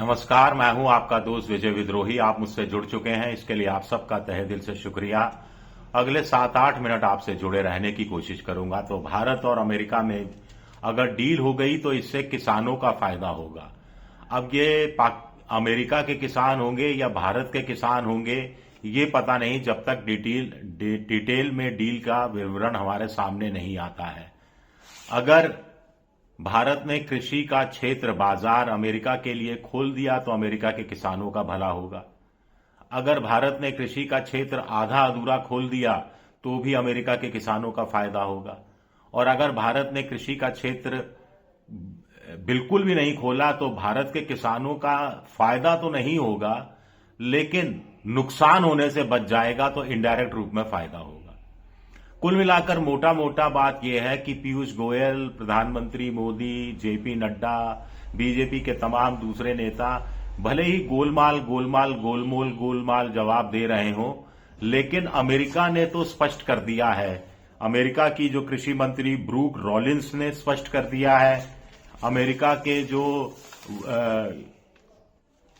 नमस्कार, मैं हूं आपका दोस्त विजय विद्रोही। आप मुझसे जुड़ चुके हैं, इसके लिए आप सबका तहे दिल से शुक्रिया। अगले 7-8 मिनट आपसे जुड़े रहने की कोशिश करूंगा। तो भारत और अमेरिका में अगर डील हो गई तो इससे किसानों का फायदा होगा। अब ये अमेरिका के किसान होंगे या भारत के किसान होंगे, ये पता नहीं जब तक डिटेल में डील का विवरण हमारे सामने नहीं आता है। अगर भारत ने कृषि का क्षेत्र बाजार अमेरिका के लिए खोल दिया तो अमेरिका के किसानों का भला होगा। अगर भारत ने कृषि का क्षेत्र आधा अधूरा खोल दिया तो भी अमेरिका के किसानों का फायदा होगा। और अगर भारत ने कृषि का क्षेत्र बिल्कुल भी नहीं खोला तो भारत के किसानों का फायदा तो नहीं होगा, लेकिन नुकसान होने से बच जाएगा, तो इनडायरेक्ट रूप में फायदा होगा। कुल मिलाकर मोटा मोटा बात यह है कि पीयूष गोयल, प्रधानमंत्री मोदी, जेपी नड्डा, बीजेपी के तमाम दूसरे नेता भले ही गोलमाल जवाब दे रहे हों, लेकिन अमेरिका ने तो स्पष्ट कर दिया है। अमेरिका की जो कृषि मंत्री ब्रूक रॉलिंस ने स्पष्ट कर दिया है। अमेरिका के जो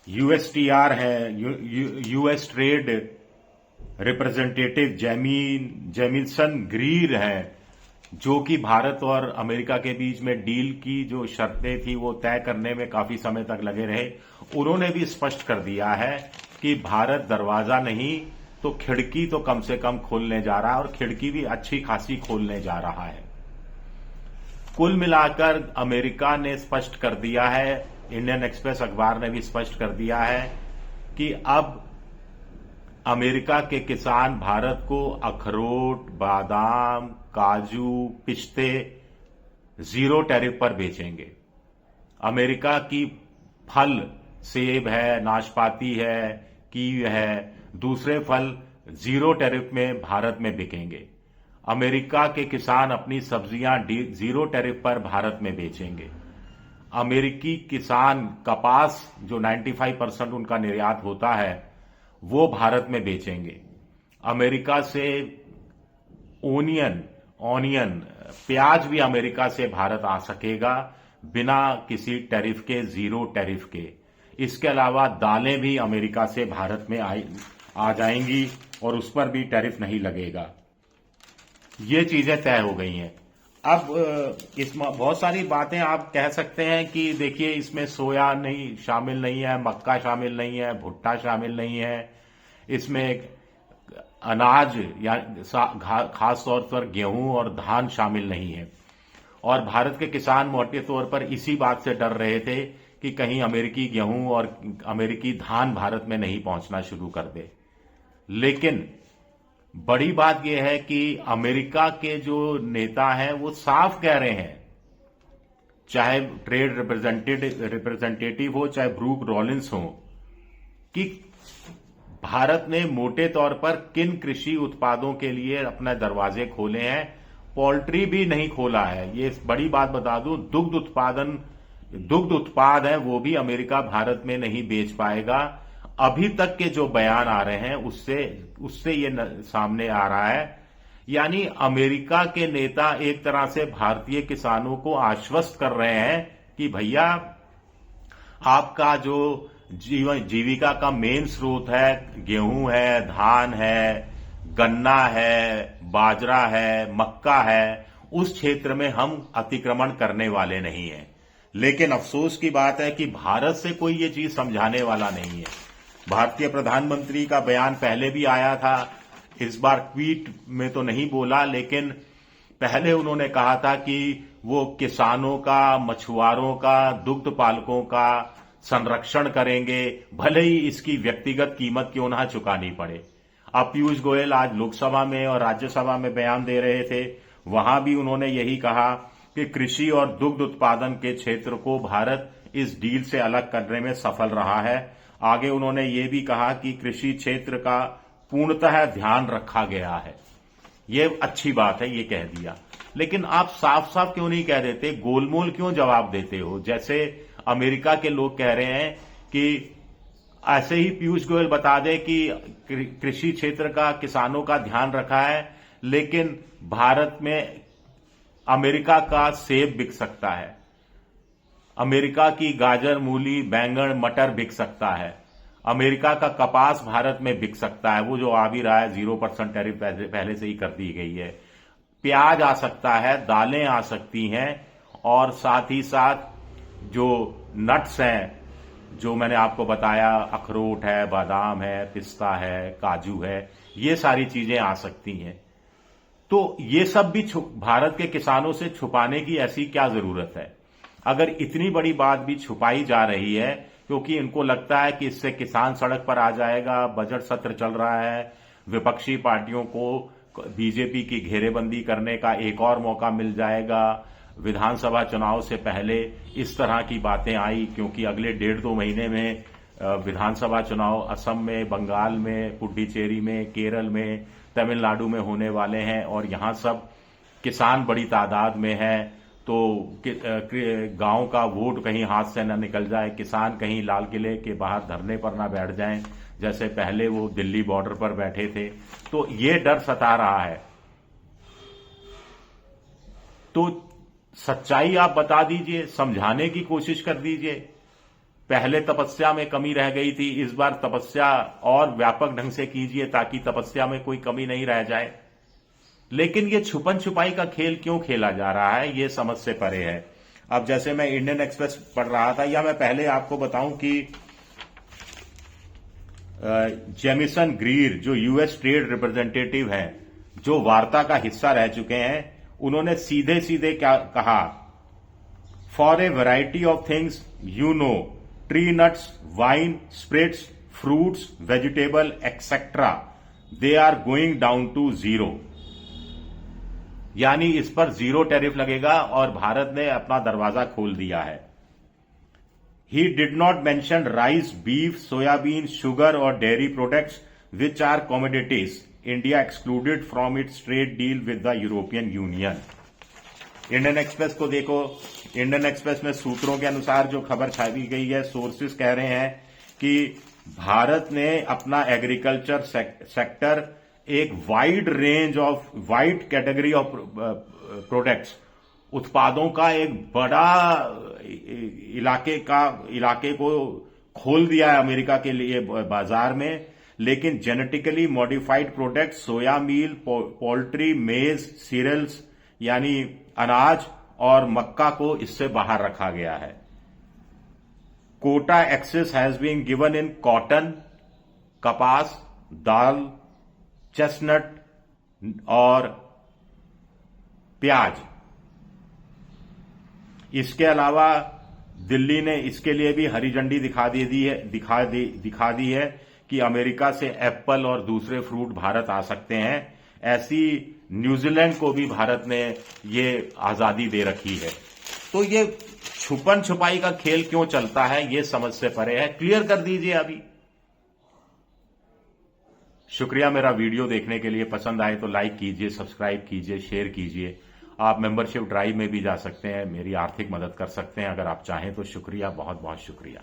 यूएसटीआर है, US trade representative Jameson Greer है, जो कि भारत और अमेरिका के बीच में डील की जो शर्तें थी वो तय करने में काफी समय तक लगे रहे, उन्होंने भी स्पष्ट कर दिया है कि भारत दरवाजा नहीं तो खिड़की तो कम से कम खोलने जा रहा है, और खिड़की भी अच्छी खासी खोलने जा रहा है। कुल मिलाकर अमेरिका ने स्पष्ट कर दिया है, इंडियन एक्सप्रेस अखबार ने भी स्पष्ट कर दिया है कि अब अमेरिका के किसान भारत को अखरोट, बादाम, काजू, पिस्ते जीरो टैरिफ पर बेचेंगे। अमेरिका की फल, सेब है, नाशपाती है, कीवी है, दूसरे फल जीरो टैरिफ में भारत में बिकेंगे। अमेरिका के किसान अपनी सब्जियां जीरो टैरिफ पर भारत में बेचेंगे। अमेरिकी किसान कपास, जो 95% उनका निर्यात होता है, वो भारत में बेचेंगे। अमेरिका से ऑनियन, प्याज भी अमेरिका से भारत आ सकेगा बिना किसी टैरिफ के, जीरो टैरिफ के। इसके अलावा दालें भी अमेरिका से भारत में आ जाएंगी और उस पर भी टैरिफ नहीं लगेगा। ये चीजें तय हो गई हैं। अब इसमें बहुत सारी बातें आप कह सकते हैं कि देखिए इसमें सोया नहीं शामिल नहीं है, मक्का शामिल नहीं है, भुट्टा शामिल नहीं है, इसमें अनाज या खास तौर पर गेहूं और धान शामिल नहीं है। और भारत के किसान मोटे तौर पर इसी बात से डर रहे थे कि कहीं अमेरिकी गेहूं और अमेरिकी धान भारत में नहीं पहुंचना शुरू कर दे। लेकिन बड़ी बात यह है कि अमेरिका के जो नेता हैं वो साफ कह रहे हैं, चाहे ट्रेड रिप्रेजेंटेटिव हो, चाहे ब्रूक रॉलिंस हो, कि भारत ने मोटे तौर पर किन कृषि उत्पादों के लिए अपने दरवाजे खोले हैं। पोल्ट्री भी नहीं खोला है। ये बड़ी बात बता दूं, दुग्ध उत्पाद है वो भी अमेरिका भारत में नहीं बेच पाएगा। अभी तक के जो बयान आ रहे हैं उससे ये सामने आ रहा है। यानी अमेरिका के नेता एक तरह से भारतीय किसानों को आश्वस्त कर रहे हैं कि भैया आपका जो जीविका का मेन स्रोत है, गेहूं है, धान है, गन्ना है, बाजरा है, मक्का है, उस क्षेत्र में हम अतिक्रमण करने वाले नहीं हैं। लेकिन अफसोस की बात है कि भारत से कोई ये चीज समझाने वाला नहीं है। भारतीय प्रधानमंत्री का बयान पहले भी आया था, इस बार ट्वीट में तो नहीं बोला, लेकिन पहले उन्होंने कहा था कि वो किसानों का, मछुआरों का, दुग्ध पालकों का संरक्षण करेंगे, भले ही इसकी व्यक्तिगत कीमत क्यों ना चुकानी पड़े। अब पीयूष गोयल आज लोकसभा में और राज्यसभा में बयान दे रहे थे, वहां भी उन्होंने यही कहा कि कृषि और दुग्ध उत्पादन के क्षेत्र को भारत इस डील से अलग करने में सफल रहा है। आगे उन्होंने ये भी कहा कि कृषि क्षेत्र का पूर्णतः ध्यान रखा गया है। ये अच्छी बात है, ये कह दिया। लेकिन आप साफ साफ क्यों नहीं कह देते, गोलमोल क्यों जवाब देते हो? जैसे अमेरिका के लोग कह रहे हैं कि ऐसे ही पीयूष गोयल बता दे कि कृषि क्षेत्र का, किसानों का ध्यान रखा है, लेकिन भारत में अमेरिका का सेब बिक सकता है। अमेरिका की गाजर, मूली, बैंगन, मटर बिक सकता है। अमेरिका का कपास भारत में बिक सकता है, वो जो आ भी रहा है 0% टैरिफ पहले से ही कर दी गई है। प्याज आ सकता है, दालें आ सकती हैं, और साथ ही साथ जो नट्स हैं, जो मैंने आपको बताया, अखरोट है, बादाम है, पिस्ता है, काजू है, ये सारी चीजें आ सकती हैं। तो ये सब भी भारत के किसानों से छुपाने की ऐसी क्या जरूरत है? अगर इतनी बड़ी बात भी छुपाई जा रही है क्योंकि इनको लगता है कि इससे किसान सड़क पर आ जाएगा, बजट सत्र चल रहा है, विपक्षी पार्टियों को बीजेपी की घेरेबंदी करने का एक और मौका मिल जाएगा, विधानसभा चुनाव से पहले इस तरह की बातें आई, क्योंकि अगले 1.5-2 महीने में विधानसभा चुनाव असम में, बंगाल में, पुडुचेरी में, केरल में, तमिलनाडु में होने वाले हैं, और यहां सब किसान बड़ी तादाद में हैं। तो गांव का वोट कहीं हाथ से न निकल जाए, किसान कहीं लाल किले के बाहर धरने पर ना बैठ जाएं, जैसे पहले वो दिल्ली बॉर्डर पर बैठे थे। तो ये डर सता रहा है। तो सच्चाई आप बता दीजिए, समझाने की कोशिश कर दीजिए। पहले तपस्या में कमी रह गई थी, इस बार तपस्या और व्यापक ढंग से कीजिए ताकि तपस्या में कोई कमी नहीं रह जाए। लेकिन ये छुपन छुपाई का खेल क्यों खेला जा रहा है, ये समझ से परे है। अब जैसे मैं इंडियन एक्सप्रेस पढ़ रहा था, या मैं पहले आपको बताऊं कि जेमिसन ग्रीर, जो यूएस ट्रेड रिप्रेजेंटेटिव हैं, जो वार्ता का हिस्सा रह चुके हैं, उन्होंने सीधे सीधे क्या कहा, for a variety of things you know, tree nuts, wine, spirits, fruits, vegetable etcetera, they are going down to 0। यानी इस पर 0 टैरिफ लगेगा और भारत ने अपना दरवाजा खोल दिया है। He did not mention rice, beef, soybean, sugar or dairy products which are commodities India excluded from its trade deal with the European Union। Indian express को देखो, इंडियन एक्सप्रेस में सूत्रों के अनुसार जो खबर छापी गई है, सोर्सेस कह रहे हैं कि भारत ने अपना एग्रीकल्चर सेक्टर एक वाइड कैटेगरी ऑफ प्रोडक्ट्स, उत्पादों का एक बड़ा इलाके को खोल दिया है अमेरिका के लिए बाजार में। लेकिन जेनेटिकली मॉडिफाइड प्रोडक्ट, सोया मील, पोल्ट्री, मेज, सीरियल्स यानी अनाज और मक्का को इससे बाहर रखा गया है। Quota access has been given in cotton, कपास, दाल, चेस्टनट और प्याज। इसके अलावा दिल्ली ने इसके लिए भी हरी झंडी दिखा दी है कि अमेरिका से एप्पल और दूसरे फ्रूट भारत आ सकते हैं। ऐसी न्यूजीलैंड को भी भारत ने ये आजादी दे रखी है। तो ये छुपन छुपाई का खेल क्यों चलता है, ये समझ से परे है। क्लियर कर दीजिए अभी। शुक्रिया मेरा वीडियो देखने के लिए। पसंद आए तो लाइक कीजिए, सब्सक्राइब कीजिए, शेयर कीजिए। आप मेंबरशिप ड्राइव में भी जा सकते हैं, मेरी आर्थिक मदद कर सकते हैं अगर आप चाहें तो। शुक्रिया, बहुत बहुत शुक्रिया।